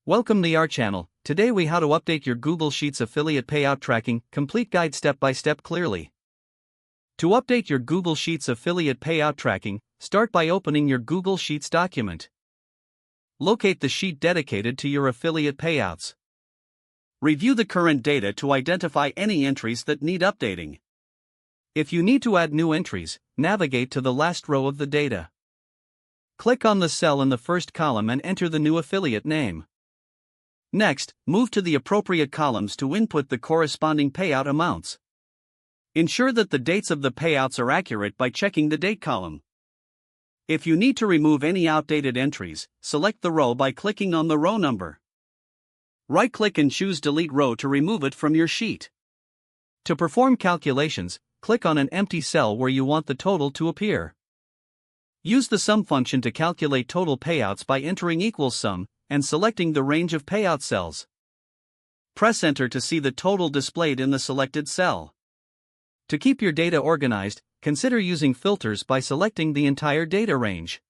Welcome to our channel. Today we how to update your Google Sheets affiliate payout tracking, complete guide step by step clearly. To update your Google Sheets affiliate payout tracking, start by opening your Google Sheets document. Locate the sheet dedicated to your affiliate payouts. Review the current data to identify any entries that need updating. If you need to add new entries, navigate to the last row of the data. Click on the cell in the first column and enter the new affiliate name. Next, move to the appropriate columns to input the corresponding payout amounts. Ensure that the dates of the payouts are accurate by checking the date column. If you need to remove any outdated entries, select the row by clicking on the row number. Right-click and choose Delete Row to remove it from your sheet. To perform calculations, click on an empty cell where you want the total to appear. Use the sum function to calculate total payouts by entering equals sum and selecting the range of payout cells. Press Enter to see the total displayed in the selected cell. To keep your data organized, consider using filters by selecting the entire data range.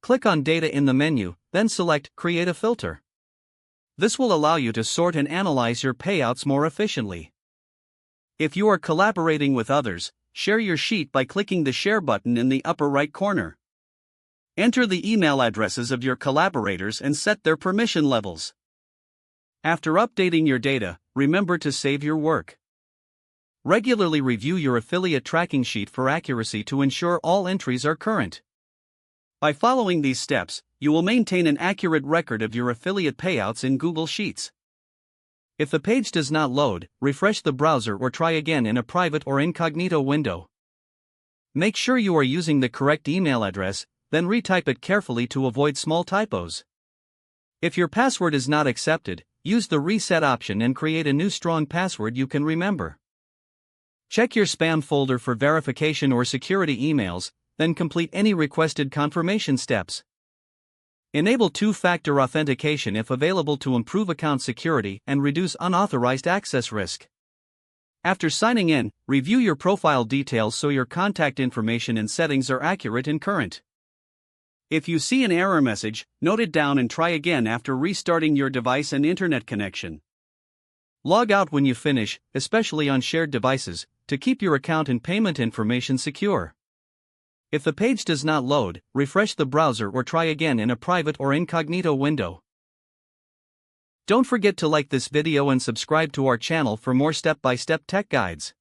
Click on Data in the menu, then select Create a Filter. This will allow you to sort and analyze your payouts more efficiently. If you are collaborating with others, share your sheet by clicking the Share button in the upper right corner. Enter the email addresses of your collaborators and set their permission levels. After updating your data, remember to save your work. Regularly review your affiliate tracking sheet for accuracy to ensure all entries are current. By following these steps, you will maintain an accurate record of your affiliate payouts in Google Sheets. If the page does not load, refresh the browser or try again in a private or incognito window. Make sure you are using the correct email address, then retype it carefully to avoid small typos. If your password is not accepted, use the reset option and create a new strong password you can remember. Check your spam folder for verification or security emails, then complete any requested confirmation steps. Enable two-factor authentication if available to improve account security and reduce unauthorized access risk. After signing in, review your profile details so your contact information and settings are accurate and current. If you see an error message, note it down and try again after restarting your device and internet connection. Log out when you finish, especially on shared devices, to keep your account and payment information secure. If the page does not load, refresh the browser or try again in a private or incognito window. Don't forget to like this video and subscribe to our channel for more step-by-step tech guides.